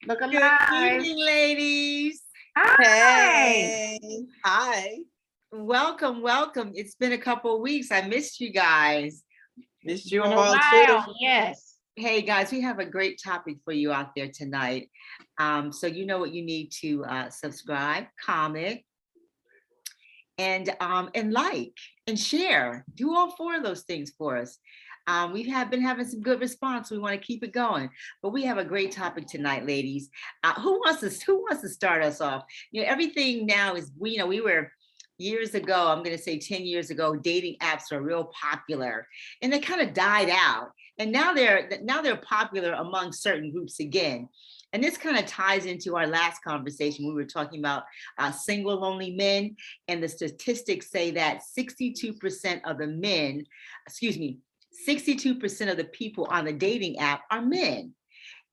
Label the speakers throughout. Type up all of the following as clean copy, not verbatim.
Speaker 1: Look
Speaker 2: Good
Speaker 1: alive.
Speaker 2: evening, ladies.
Speaker 1: Hi.
Speaker 3: Hey, hi.
Speaker 2: Welcome, welcome. It's been a couple of weeks. I missed you guys.
Speaker 3: Missed
Speaker 1: It's
Speaker 3: you
Speaker 1: been a
Speaker 3: all too.
Speaker 1: while. Yes.
Speaker 2: Hey, guys, we have a great topic for you out there tonight. So you know what you need to subscribe, comment, and like and share. Do all four of those things for us. We have been having some good response. We want to keep it going, but we have a great topic tonight, ladies. Who wants to start us off? Everything now is we were years ago. I'm going to say 10 years ago. Dating apps are real popular, and they kind of died out, and now they're popular among certain groups again. And this kind of ties into our last conversation. We were talking about single lonely men, and the statistics say that 62% of the men, excuse me, 62% of the people on the dating app are men.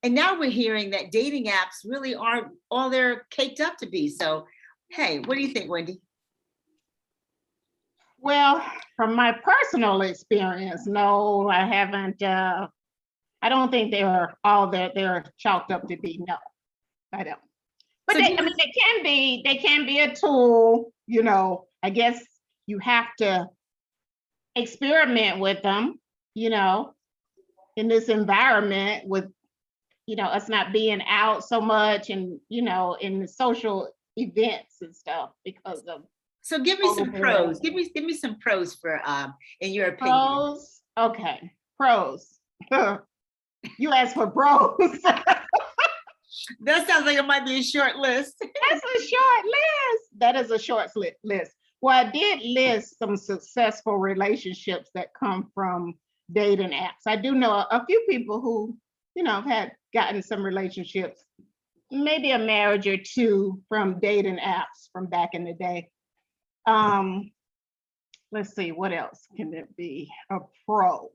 Speaker 2: And now we're hearing that dating apps really aren't all they're caked up to be. So, hey, what do you think, Wendy?
Speaker 1: Well, from my personal experience, no, I haven't. I don't think they're all that they're chalked up to be. No, I don't. But
Speaker 2: So
Speaker 1: they, I mean, they can be. They can be a tool. I guess you have to experiment with them. You know, in this environment with us not being out so much, and in the social events and stuff because of
Speaker 2: so give me some
Speaker 1: COVID.
Speaker 2: pros. Give me some pros for in your opinion.
Speaker 1: Pros. Okay, pros. You asked for pros.
Speaker 2: That sounds like it might be a short list.
Speaker 1: That's a short list. That is a short list. Well, I did list some successful relationships that come from dating apps. I do know a few people who, have had gotten some relationships, maybe a marriage or two from dating apps from back in the day. Let's see, what else can it be? A pro.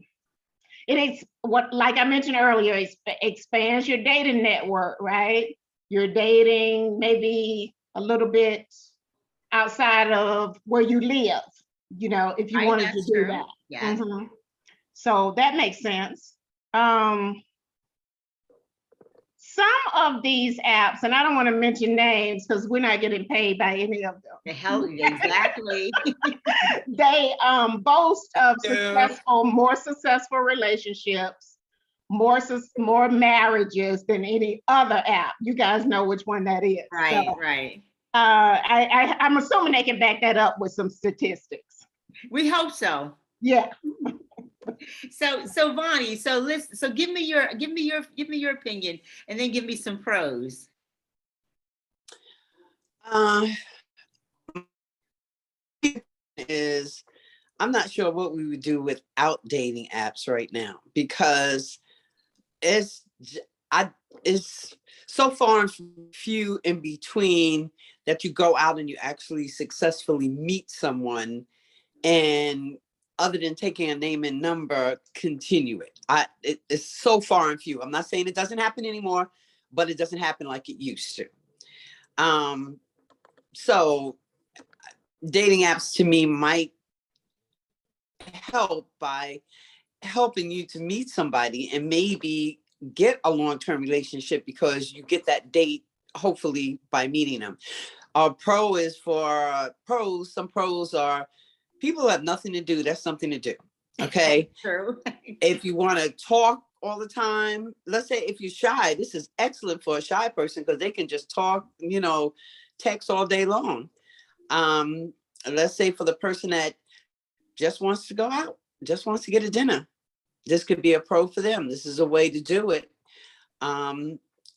Speaker 1: It is what, like I mentioned earlier, it expands your dating network, right? You're dating maybe a little bit outside of where you live, if you
Speaker 2: Right,
Speaker 1: wanted to
Speaker 2: that's
Speaker 1: do
Speaker 2: true.
Speaker 1: that.
Speaker 2: Yes.
Speaker 1: Mhm. So that makes sense. Some of these apps, and I don't want to mention names because we're not getting paid by any of them.
Speaker 2: The hell, exactly.
Speaker 1: They boast of
Speaker 3: Yeah.
Speaker 1: more successful relationships, more marriages than any other app. You guys know which one that is.
Speaker 2: Right,
Speaker 1: So,
Speaker 2: right.
Speaker 1: I'm assuming they can back that up with some statistics.
Speaker 2: We hope so.
Speaker 1: Yeah.
Speaker 2: So Vonnie, so give me your opinion, and then give me some pros.
Speaker 3: Uh, is I'm not sure what we would do without dating apps right now because it's it's so far and few in between that you go out and you actually successfully meet someone and other than taking a name and number, continue it. It's so far and few. I'm not saying it doesn't happen anymore, but it doesn't happen like it used to. Um, so dating apps to me might help by helping you to meet somebody and maybe get a long-term relationship because you get that date hopefully by meeting them. Pro is for pros. Some pros are people who have nothing to do. That's something to do. Okay.
Speaker 2: True.
Speaker 3: If you want to talk all the time, let's say if you're shy, this is excellent for a shy person because they can just talk, text all day long. Let's say for the person that just wants to go out, just wants to get a dinner, this could be a pro for them. This is a way to do it.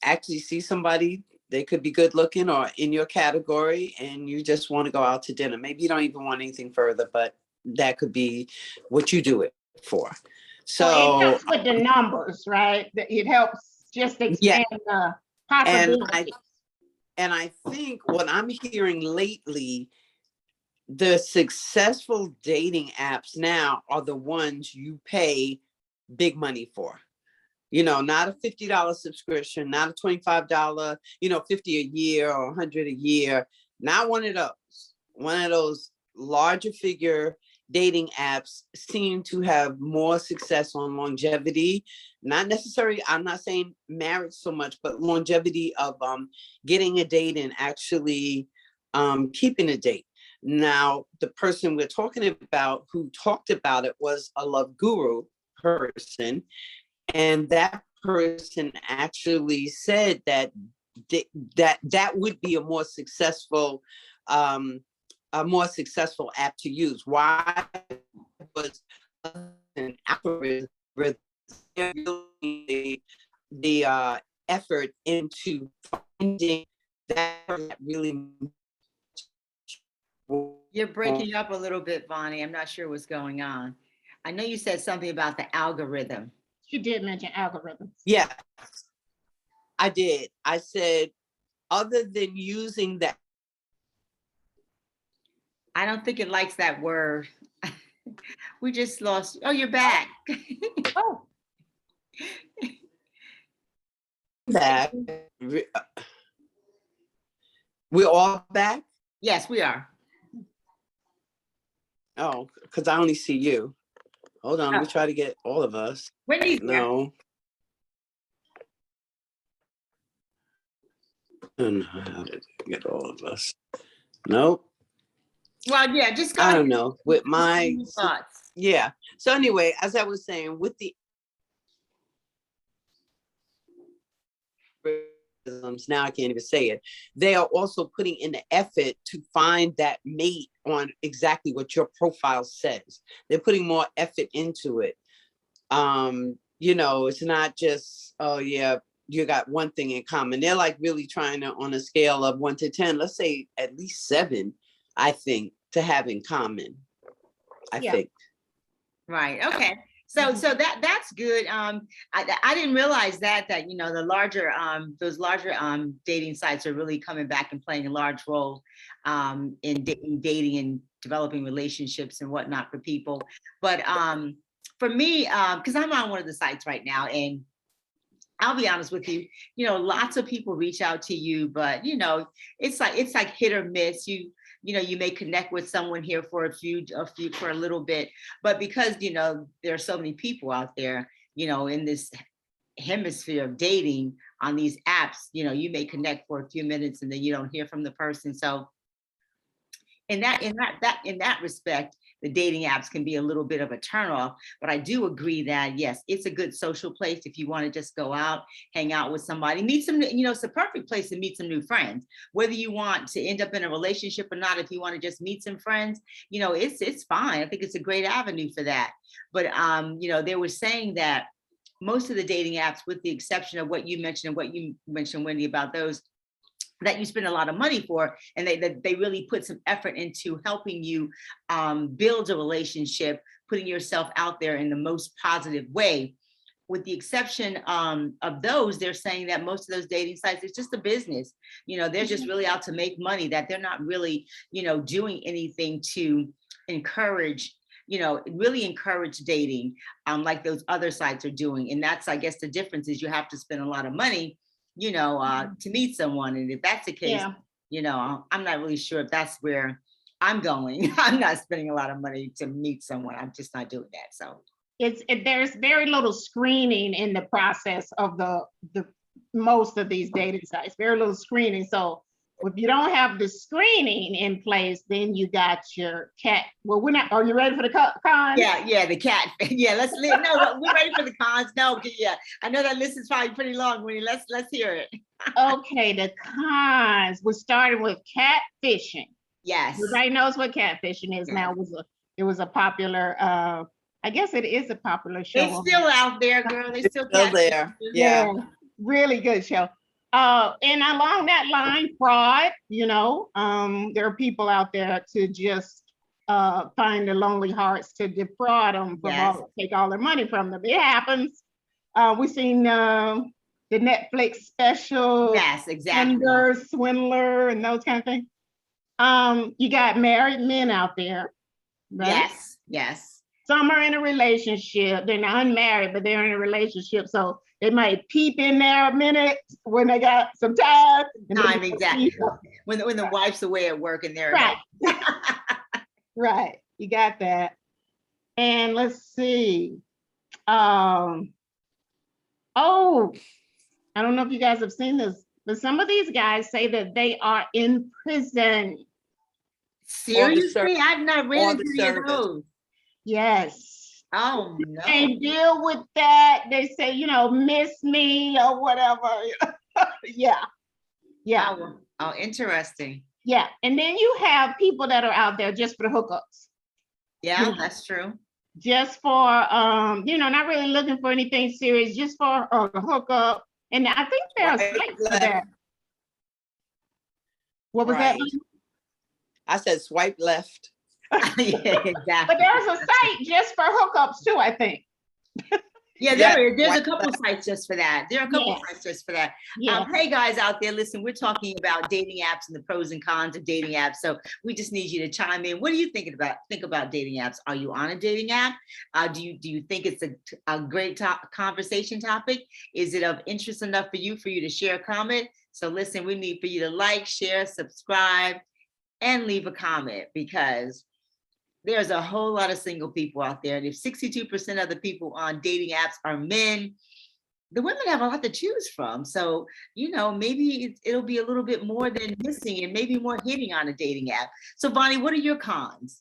Speaker 3: Actually see somebody, they could be good looking or in your category and you just want to go out to dinner. Maybe you don't even want anything further, but that could be what you do it for.
Speaker 1: So it
Speaker 3: So
Speaker 1: helps with the numbers, right? It helps just
Speaker 3: yeah,
Speaker 1: expand the
Speaker 3: and
Speaker 1: possibilities.
Speaker 3: I think what I'm hearing lately, the successful dating apps now are the ones you pay big money for. Not a $50 subscription, not a $25, 50 a year or 100 a year, not one of those larger figure dating apps seem to have more success on longevity. Not necessarily, I'm not saying marriage so much, but longevity of getting a date and actually keeping a date. Now, the person we're talking about who talked about it was a love guru person, and that person actually said that that would be a more successful app to use. Why? Was an algorithm, the effort into finding that really.
Speaker 2: You're breaking up a little bit, Bonnie. I'm not sure what's going on. I know you said something about the algorithm.
Speaker 1: She did mention algorithms.
Speaker 3: Yeah, I did. I said, other than using that.
Speaker 2: I don't think it likes that word. We just lost. Oh, you're back.
Speaker 1: Oh,
Speaker 3: Back. We're all back?
Speaker 2: Yes, we are.
Speaker 3: Oh, because I only see you. Hold on, let me
Speaker 2: Oh.
Speaker 3: try to get all of us.
Speaker 2: Wendy's here.
Speaker 3: No. I don't know how to get all of us. Nope.
Speaker 2: Well, yeah, just go
Speaker 3: I
Speaker 2: ahead.
Speaker 3: don't know. With my
Speaker 2: Thoughts.
Speaker 3: yeah. So anyway, as I was saying, with the now I can't even say it. They are also putting in the effort to find that mate on exactly what your profile says. They're putting more effort into it. You know, it's not just, oh yeah, you got one thing in common. They're like really trying to, on a scale of 1 to 10, let's say at least 7, I think, to have in common. I think.
Speaker 2: Right. Okay. So that's good. I didn't realize that you know the larger those larger dating sites are really coming back and playing a large role in dating and developing relationships and whatnot for people. But for me, because I'm on one of the sites right now, and I'll be honest with you, you know, lots of people reach out to you, but you know, it's like hit or miss. You know, you may connect with someone here for for a little bit, but because you know there are so many people out there, you know, in this hemisphere of dating on these apps, you know, you may connect for a few minutes and then you don't hear from the person. So in that respect, the dating apps can be a little bit of a turnoff. But I do agree that yes, it's a good social place if you want to just go out, hang out with somebody, meet some, you know, it's a perfect place to meet some new friends. Whether you want to end up in a relationship or not, if you want to just meet some friends, you know, it's fine. I think it's a great avenue for that. But you know, they were saying that most of the dating apps, with the exception of what you mentioned and what you mentioned, Wendy, about those that you spend a lot of money for, and they really put some effort into helping you build a relationship, putting yourself out there in the most positive way. With the exception of those, they're saying that most of those dating sites, it's just a business. You know, they're just really out to make money, that they're not really, you know, doing anything to encourage, you know, really encourage dating like those other sites are doing. And that's, I guess, the difference is you have to spend a lot of money, you know, to meet someone. And if that's the case, you know, I'm not really sure if that's where I'm going. I'm not spending a lot of money to meet someone. I'm just not doing that. So
Speaker 1: there's very little screening in the process of the most of these dating sites. Very little screening. So if you don't have the screening in place, then you got your cat. Well, we're not. Are you ready for the cons?
Speaker 2: Yeah, the cat. Yeah, no, we're ready for the cons. No, yeah, I know that list is probably pretty long, Winnie. Let's hear it.
Speaker 1: Okay, the cons. We're starting with catfishing.
Speaker 2: Yes.
Speaker 1: Everybody knows what catfishing is now. It was a popular. I guess it is a popular show.
Speaker 2: It's still out there, girl. It's still
Speaker 3: there. Yeah.
Speaker 1: Really good show. And along that line, fraud, you know, there are people out there to just find the lonely hearts to defraud them, take all their money from them. It happens. We've seen the Netflix special,
Speaker 2: yes, exactly,
Speaker 1: Swindler, and those kind of things. You got married men out there, right?
Speaker 2: Yes.
Speaker 1: Some are in a relationship. They're not unmarried, but they're in a relationship. So they might peep in there a minute when they got some time.
Speaker 2: Exactly. When the wife's away at work and they're
Speaker 1: right. Right. You got that. And let's see. Oh, I don't know if you guys have seen this, but some of these guys say that they are in prison.
Speaker 2: Seriously, I've not
Speaker 3: or
Speaker 2: read
Speaker 3: the
Speaker 2: any of
Speaker 3: service.
Speaker 2: those.
Speaker 1: Yes.
Speaker 2: Oh no.
Speaker 1: They deal with that. They say, miss me or whatever. Yeah. Yeah.
Speaker 2: Oh, interesting.
Speaker 1: Yeah. And then you have people that are out there just for the hookups.
Speaker 2: Yeah,
Speaker 1: Yeah.
Speaker 2: that's true.
Speaker 1: Just for not really looking for anything serious, just for a hookup. And I think there are
Speaker 3: Right,
Speaker 1: sites for
Speaker 3: left.
Speaker 1: that. What was
Speaker 3: Right.
Speaker 1: that?
Speaker 3: I said swipe left.
Speaker 2: Yeah,
Speaker 1: But
Speaker 2: exactly.
Speaker 1: there's a site just for hookups too, I think.
Speaker 2: Yeah,
Speaker 3: Yeah,
Speaker 2: there's a
Speaker 3: right.
Speaker 2: couple sites just for that. There are a couple
Speaker 1: Yes.
Speaker 2: sites just for that.
Speaker 1: Yeah.
Speaker 2: Hey guys out there, listen, we're talking about dating apps and the pros and cons of dating apps. So we just need you to chime in. What are you thinking about? Think about dating apps. Are you on a dating app? Do you think it's a great conversation topic? Is it of interest enough for you to share a comment? So listen, we need for you to like, share, subscribe, and leave a comment, because there's a whole lot of single people out there. And if 62% of the people on dating apps are men, the women have a lot to choose from. So, maybe it'll be a little bit more than missing and maybe more hitting on a dating app. So, Bonnie, what are your cons?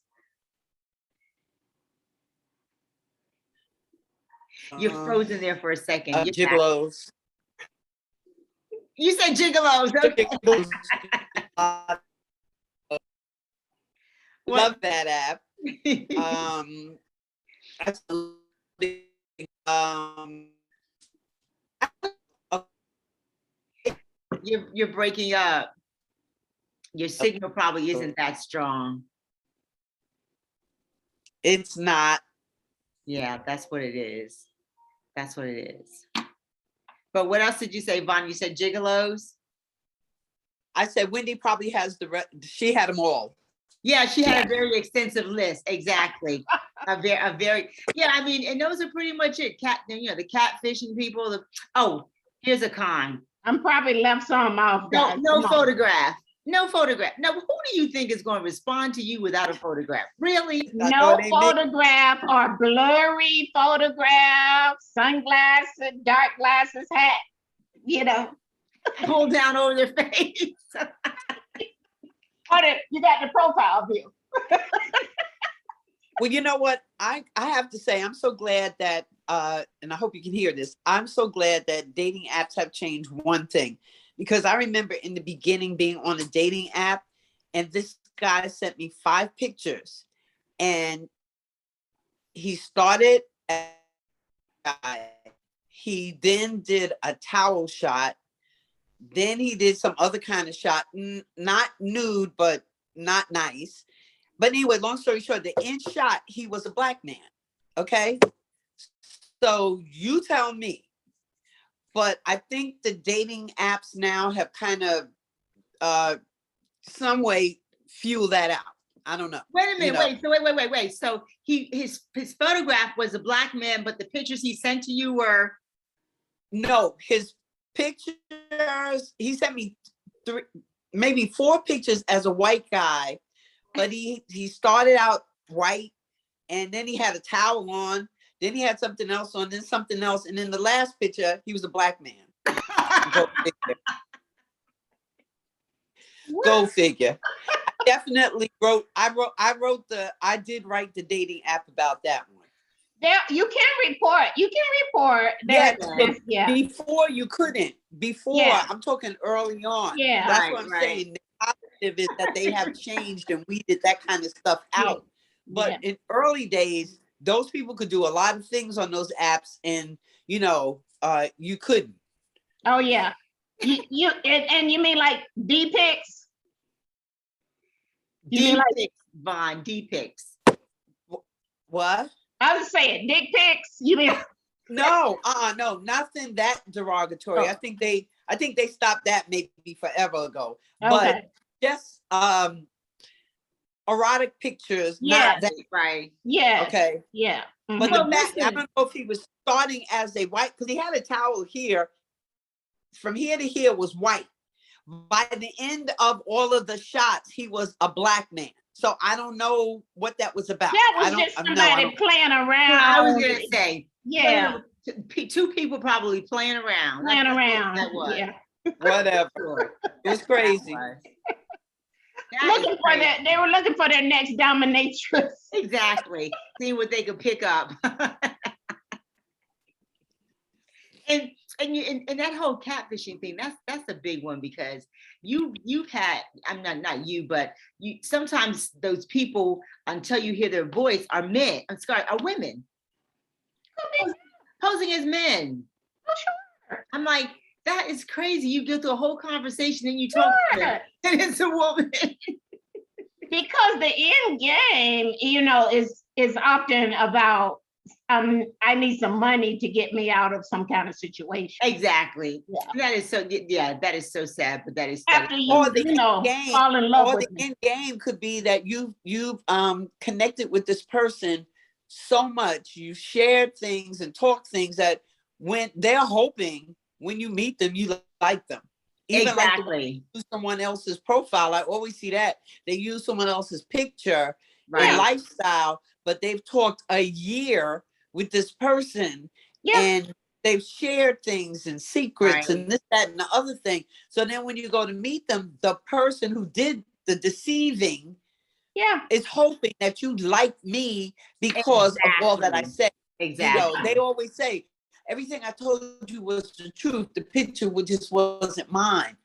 Speaker 2: You're frozen there for a second. You're back.
Speaker 3: Gigolos.
Speaker 2: You said gigolos. Okay.
Speaker 3: Love that app.
Speaker 2: You're breaking up. Your signal probably isn't that strong.
Speaker 3: It's not.
Speaker 2: Yeah, that's what it is. That's what it is. But what else did you say, Vaughn? You said gigolos?
Speaker 3: I said Wendy probably has she had them all.
Speaker 2: Yeah, she had a very extensive list. Exactly. a very, yeah, I mean, and those are pretty much it. The catfishing people. Here's a con.
Speaker 1: I'm probably left some off, guys.
Speaker 2: No photograph. No photograph. Now, who do you think is going to respond to you without a photograph? Really?
Speaker 1: No photograph or blurry photograph, sunglasses, dark glasses, hat,
Speaker 2: Pull down over their face.
Speaker 1: You got the profile view.
Speaker 3: Well, you know what? I have to say, I'm so glad that, and I hope you can hear this, I'm so glad that dating apps have changed one thing. Because I remember in the beginning being on a dating app, and this guy sent me 5 pictures. And he started, he then did a towel shot. Then he did some other kind of shot, not nude, but not nice. But anyway, long story short, the end shot, he was a black man. Okay. So you tell me. But I think the dating apps now have kind of some way fuel that out. I don't know.
Speaker 2: Wait a minute. Wait. So his photograph was a black man, but the pictures he sent to you were?
Speaker 3: No, his pictures, he sent me 3, maybe 4 pictures as a white guy, but he started out white, and then he had a towel on, then he had something else on, then something else, and in the last picture, he was a black man. Go figure. Go figure. I did write the dating app about that one.
Speaker 1: There, you can report. That.
Speaker 3: Yeah. Before you couldn't. I'm talking early on.
Speaker 1: Yeah.
Speaker 3: That's what I'm saying. The positive is that they have changed and weeded that kind of stuff out. But in early days, those people could do a lot of things on those apps, and you couldn't.
Speaker 1: Oh yeah. You mean like D-pics?
Speaker 2: Vaughn, D-pics.
Speaker 3: What?
Speaker 1: I was saying dick pics. You mean?
Speaker 3: No, no, nothing that derogatory. I think they stopped that maybe forever ago.
Speaker 1: Okay.
Speaker 3: But just erotic pictures.
Speaker 1: Yeah.
Speaker 3: Not that,
Speaker 1: right. Yeah.
Speaker 3: Okay.
Speaker 1: Yeah. Mm-hmm.
Speaker 3: But I don't know if he was starting as a white, because he had a towel here. From here to here was white. By the end of all of the shots, he was a black man. So I don't know what that was about.
Speaker 1: That
Speaker 3: I
Speaker 1: was
Speaker 3: don't,
Speaker 1: just
Speaker 3: no, I
Speaker 1: somebody
Speaker 3: don't,
Speaker 1: playing
Speaker 2: I was
Speaker 1: around.
Speaker 2: gonna say,
Speaker 1: Yeah,
Speaker 2: two people probably playing around.
Speaker 1: playing
Speaker 2: That's what
Speaker 1: around.
Speaker 2: that was.
Speaker 1: Yeah.
Speaker 3: whatever.
Speaker 2: Sure.
Speaker 3: It was
Speaker 2: That
Speaker 3: crazy.
Speaker 2: was. That is
Speaker 1: Looking for
Speaker 2: crazy.
Speaker 1: that. They were looking for their next dominatrix.
Speaker 2: Exactly. Seeing what they could pick up. And and that whole catfishing thing, that's a big one, because you've had, I'm not you, but you sometimes those people, until you hear their voice, are men, I'm sorry, are women posing as men.
Speaker 1: Oh, sure.
Speaker 2: I'm like, that is crazy. You go through a whole conversation and you talk to them,
Speaker 1: Sure.
Speaker 2: and it's a woman.
Speaker 1: Because the end game, is often about I need some money to get me out of some kind of situation.
Speaker 2: Exactly.
Speaker 1: Yeah.
Speaker 2: That is so, yeah, that is so sad, but that is
Speaker 1: After you,
Speaker 3: Or the end game,
Speaker 1: fall in love
Speaker 3: or
Speaker 1: with
Speaker 3: the
Speaker 1: me.
Speaker 3: end game could be that you've connected with this person so much, you shared things and talked things that when they're hoping when you meet them, you like them. Even like the way
Speaker 2: exactly
Speaker 3: they use someone else's profile. I always see that. They use someone else's picture and
Speaker 2: right.
Speaker 3: lifestyle, but they've talked a year with this person
Speaker 1: Yeah,
Speaker 3: and they've shared things and secrets
Speaker 2: Right.
Speaker 3: and this, that, and the other thing. So then when you go to meet them, the person who did the deceiving
Speaker 1: yeah,
Speaker 3: is hoping that you like me because of all that I
Speaker 2: Exactly.
Speaker 3: said.
Speaker 2: Exactly.
Speaker 3: They always say, everything I told you was the truth. The picture just wasn't mine.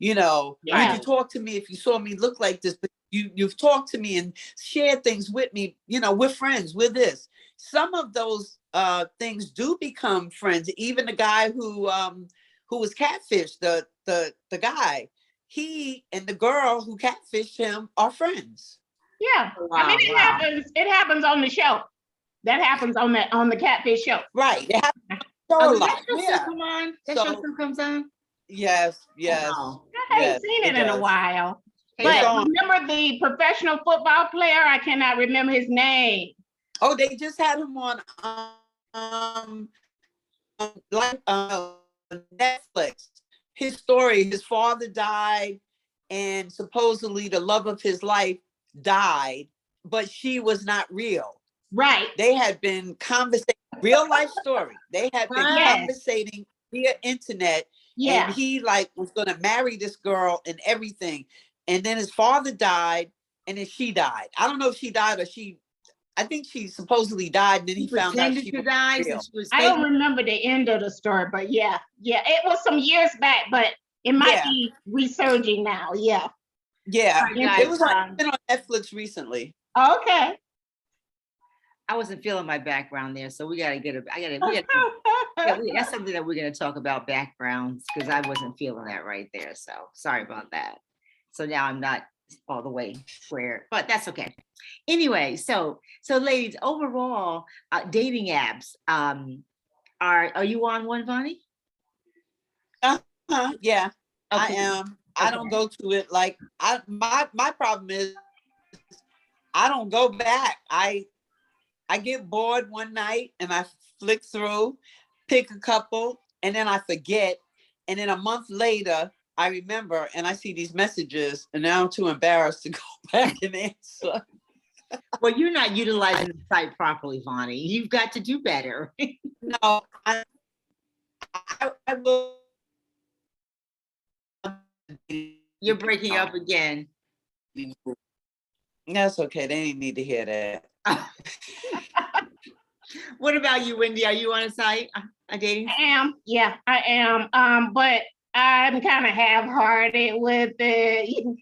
Speaker 3: Would
Speaker 1: yeah,
Speaker 3: you talk to me if you saw me look like this? But you've talked to me and shared things with me. We're friends. We're this. Some of those things do become friends. Even the guy who was catfished, the guy, he and the girl who catfished him are friends.
Speaker 1: yeah. I mean,
Speaker 2: Wow.
Speaker 1: it
Speaker 2: Wow.
Speaker 1: happens. It happens on the show. That happens on the Catfish show.
Speaker 3: Right. They have to show
Speaker 2: Oh,
Speaker 3: a
Speaker 2: does that
Speaker 3: lot.
Speaker 2: show still
Speaker 3: Yeah.
Speaker 2: come on? That show
Speaker 3: So
Speaker 2: still comes on?
Speaker 3: yes,
Speaker 2: Wow.
Speaker 1: I haven't
Speaker 3: yes,
Speaker 1: seen it
Speaker 3: it
Speaker 1: in a
Speaker 3: does.
Speaker 1: while.
Speaker 2: Hey,
Speaker 3: It's
Speaker 1: But
Speaker 3: on.
Speaker 1: remember the professional football player? I cannot remember his name.
Speaker 3: Oh, they just had him on um like Netflix. His story, his father died, and supposedly the love of his life died, but she was not real.
Speaker 1: Right.
Speaker 3: They had been conversating, real life story. They had been
Speaker 2: Wow.
Speaker 1: Yes.
Speaker 3: conversating via internet, and
Speaker 1: Yeah.
Speaker 3: he was gonna marry this girl and everything. And then his father died, and then she died. I don't know if she died or I think she supposedly died, and then
Speaker 2: He
Speaker 3: he found out
Speaker 2: pretended
Speaker 3: she
Speaker 2: to
Speaker 3: was
Speaker 2: die
Speaker 3: real.
Speaker 2: since she was
Speaker 1: I
Speaker 2: fake.
Speaker 1: don't remember the end of the story, but yeah. It was some years back, but it might
Speaker 3: Yeah.
Speaker 1: be resurging now. Yeah.
Speaker 3: Yeah,
Speaker 2: All right,
Speaker 3: it
Speaker 2: guys,
Speaker 3: was been on Netflix recently.
Speaker 1: Okay.
Speaker 2: I wasn't feeling my background there, so we gotta get that's something that we're gonna talk about, backgrounds, because I wasn't feeling that right there. So sorry about that. So now I'm not all the way square, but that's okay. Anyway, so ladies, overall, dating apps, are you on one, Vonnie?
Speaker 3: Yeah, I
Speaker 2: Okay.
Speaker 3: am. I don't go to it like my problem is I don't go back. I get bored one night and I flick through, pick a couple, and then I forget. And then a month later, I remember and I see these messages, and now I'm too embarrassed to go back and answer.
Speaker 2: Well, you're not utilizing the site properly, Vonnie. You've got to do better.
Speaker 3: No, I will.
Speaker 2: You're breaking up again.
Speaker 3: That's okay. They didn't need to hear that.
Speaker 2: What about you, Wendy? Are you on a site, a dating?
Speaker 1: I am. Yeah, I am. But I'm kind of half-hearted with it.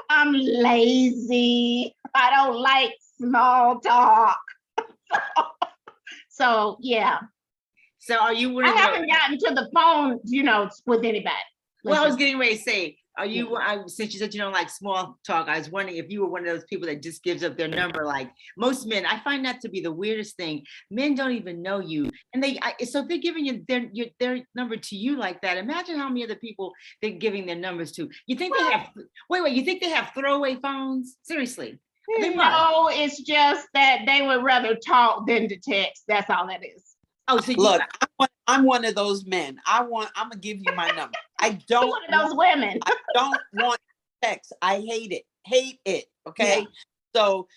Speaker 1: I'm lazy. I don't like small talk. So yeah,
Speaker 2: So are you one
Speaker 1: I
Speaker 2: of the?
Speaker 1: haven't gotten to the phone, with anybody.
Speaker 2: Well, I was
Speaker 1: Listen,
Speaker 2: getting ready to say, are you? Since you said you don't like small talk, I was wondering if you were one of those people that just gives up their number. Like most men, I find that to be the weirdest thing. Men don't even know you, and so if they're giving you their number to you like that, imagine how many other people they're giving their numbers to. You think they have? Wait. You think they have throwaway phones? Seriously? They must.
Speaker 1: no, it's just that they would rather talk than to text. That's all that is.
Speaker 2: Oh, so
Speaker 3: Look, I'm one of those men. I'm gonna give you my number. I don't
Speaker 1: One of those women.
Speaker 3: I don't want text. I hate it. Hate it. Okay.
Speaker 1: Yeah.
Speaker 3: So,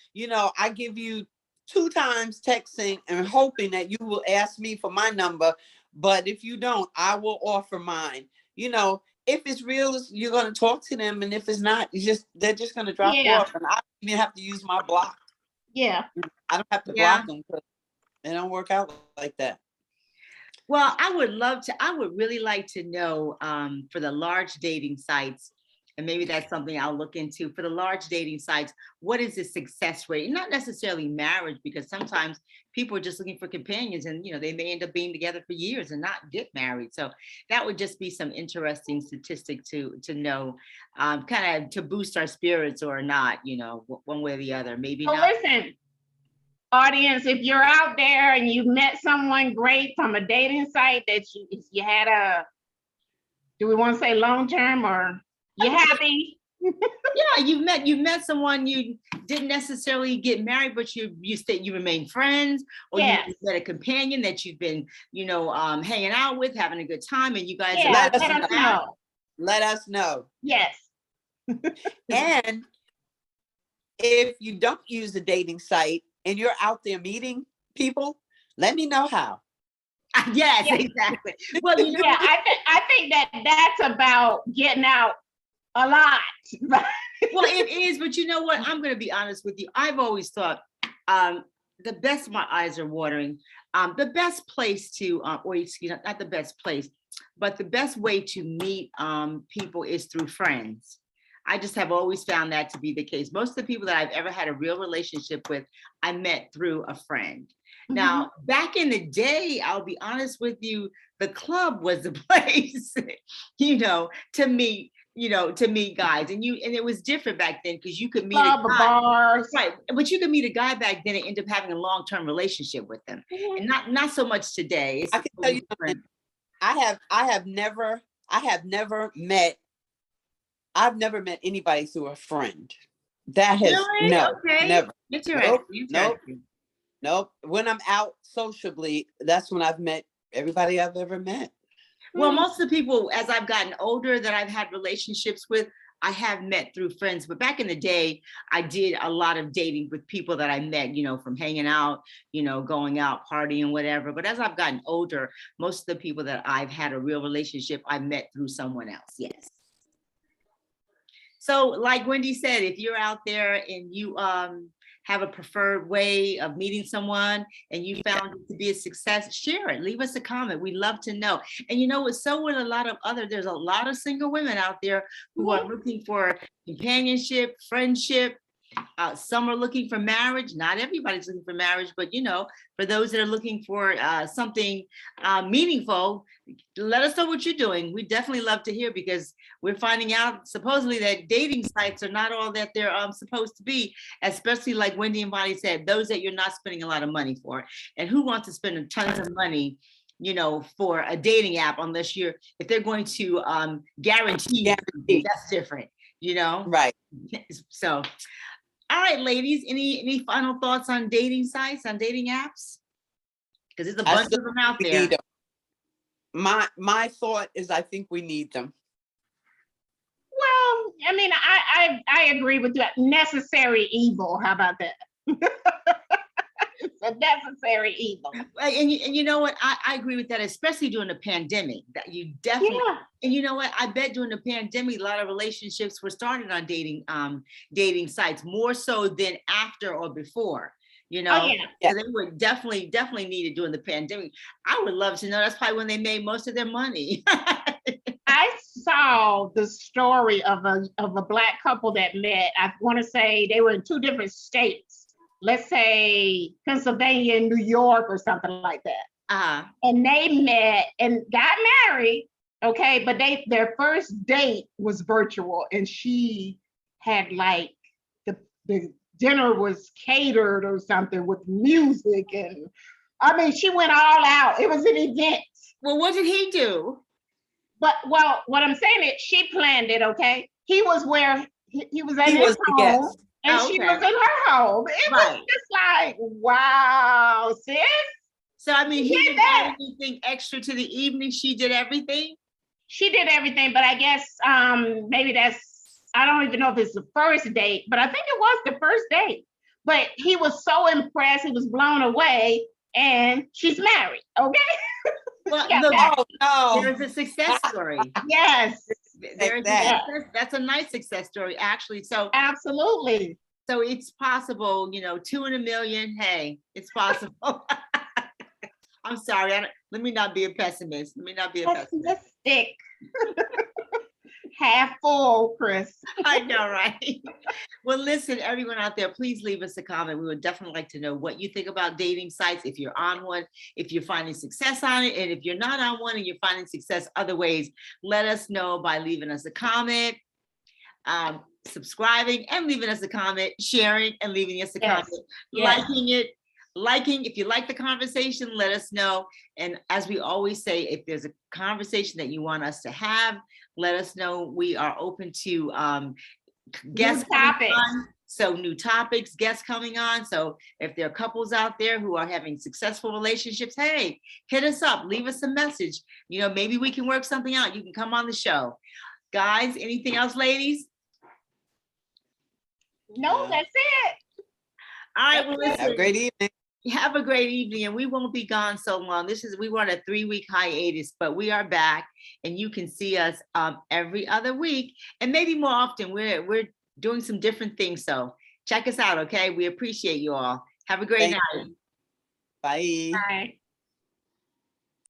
Speaker 3: I give you 2 times texting and hoping that you will ask me for my number. But if you don't, I will offer mine. If it's real, you're going to talk to them. And if it's not, they're just going to drop
Speaker 1: Yeah.
Speaker 3: off. And I don't even have to use my block.
Speaker 1: Yeah.
Speaker 3: I don't have to
Speaker 2: Yeah.
Speaker 3: block them because they don't work out like that.
Speaker 2: Well, I would really like to know for the large dating sites, and maybe that's something I'll look into for the large dating sites, what is the success rate? Not necessarily marriage, because sometimes people are just looking for companions and, they may end up being together for years and not get married. So that would just be some interesting statistic to know, kind of to boost our spirits or not, one way or the other, maybe
Speaker 1: So
Speaker 2: not.
Speaker 1: listen, audience, if you're out there and you met someone great from a dating site that you had do we want to say long term, or you happy?
Speaker 2: Yeah, you met someone, you didn't necessarily get married, but you stayed, you remain friends, or
Speaker 1: Yes.
Speaker 2: you met a companion that you've been, hanging out with, having a good time, and you guys
Speaker 1: Yeah,
Speaker 3: Let us
Speaker 1: let us know.
Speaker 3: Let us know.
Speaker 1: Yes.
Speaker 3: And if you don't use a dating site and you're out there meeting people, let me know how.
Speaker 2: Yes,
Speaker 1: Yeah.
Speaker 2: exactly. Well,
Speaker 1: Yeah, I think that's about getting out a lot.
Speaker 2: well, it is, but you know what? I'm going to be honest with you. I've always thought the best, my eyes are watering, the best place to, or excuse me, not the best place, but the best way to meet people is through friends. I just have always found that to be the case. Most of the people that I've ever had a real relationship with, I met through a friend. Now, back in the day, I'll be honest with you, the club was the place, to meet, guys. And it was different back then because you could meet a
Speaker 1: Club,
Speaker 2: guy,
Speaker 1: bars.
Speaker 2: right? But you could meet a guy back then and end up having a long-term relationship with them. And not so much today. It's
Speaker 3: I can tell you
Speaker 2: different.
Speaker 3: something. I've never met anybody through a friend. That has
Speaker 2: Really?
Speaker 3: no,
Speaker 2: Okay.
Speaker 3: never.
Speaker 2: Interesting.
Speaker 3: Nope. When I'm out sociably, that's when I've met everybody I've ever met.
Speaker 2: Well, most of the people, as I've gotten older, that I've had relationships with, I have met through friends. But back in the day, I did a lot of dating with people that I met, from hanging out, going out, partying, whatever. But as I've gotten older, most of the people that I've had a real relationship, I met through someone else. Yes. So like Wendy said, if you're out there and you have a preferred way of meeting someone and you found it to be a success, share it. Leave us a comment. We'd love to know. And so with there's a lot of single women out there who are looking for companionship, friendship. Some are looking for marriage. Not everybody's looking for marriage, but for those that are looking for something meaningful, let us know what you're doing. We definitely love to hear, because we're finding out supposedly that dating sites are not all that they're supposed to be, especially like Wendy and Bonnie said, those that you're not spending a lot of money for. And who wants to spend a ton of money for a dating app if they're going to guarantee. That's different,
Speaker 3: Right.
Speaker 2: So all right, ladies, any final thoughts on dating sites, on dating apps? Because there's a bunch of them out there.
Speaker 3: My thought is, I think we need them.
Speaker 1: Well, I mean, I agree with that. Necessary evil. How about that? It's a necessary evil.
Speaker 2: And you know what? I agree with that, especially during the pandemic. That you definitely.
Speaker 1: Yeah.
Speaker 2: And you know what? I bet during the pandemic, a lot of relationships were started on dating sites more so than after or before.
Speaker 1: Oh, yeah.
Speaker 2: So they were definitely needed during the pandemic. I would love to know. That's probably when they made most of their money.
Speaker 1: I saw the story of a Black couple that met. I want to say they were in 2 different states. Let's say Pennsylvania and New York or something like that. And they met and got married. Okay, but their first date was virtual, and she had like the dinner was catered or something with music, and I mean she went all out. It was an event.
Speaker 2: Well, what did he do?
Speaker 1: But what I'm saying is she planned it. Okay, he was where he was at his home, and she was in her home. It was just like, wow, sis.
Speaker 2: So I mean, he didn't add anything extra to the evening. She did everything.
Speaker 1: She did everything, but I guess maybe that's I don't even know if it's the first date, but I think it was the first date. But he was so impressed, he was blown away, and she's married. Okay.
Speaker 2: Well,
Speaker 1: Yeah,
Speaker 2: look,
Speaker 3: Oh, no.
Speaker 2: there's a success story.
Speaker 1: yes,
Speaker 2: There's a
Speaker 3: that.
Speaker 2: success, that's a nice success story, actually. So
Speaker 1: absolutely.
Speaker 2: so it's possible, 2 in a million. Hey, it's possible. I'm sorry. Let me not be a pessimist. Let me not be a pessimist.
Speaker 1: Pessimistic. Half full, Chris.
Speaker 2: I know, right? Well, listen, everyone out there, please leave us a comment. We would definitely like to know what you think about dating sites, if you're on one, if you're finding success on it, and if you're not on one and you're finding success other ways, let us know by leaving us a comment, subscribing and leaving us a comment, sharing and leaving us a
Speaker 1: Yes.
Speaker 2: comment,
Speaker 1: Yes.
Speaker 2: liking it. If you like the conversation, let us know. And as we always say, if there's a conversation that you want us to have, let us know. We are open to guests coming
Speaker 1: topics.
Speaker 2: on. So new topics, guests coming on. So if there are couples out there who are having successful relationships, hey, hit us up, leave us a message. Maybe we can work something out. You can come on the show. Guys, anything else, ladies?
Speaker 1: No, that's it.
Speaker 2: All right, well, listen.
Speaker 3: Have a great evening.
Speaker 2: Have a great evening, and we won't be gone so long. We were on a 3-week hiatus, but we are back, and you can see us every other week, and maybe more often. We're doing some different things, so check us out, okay? We appreciate you all. Have a great
Speaker 3: Thank
Speaker 2: night.
Speaker 3: Bye.
Speaker 1: Bye.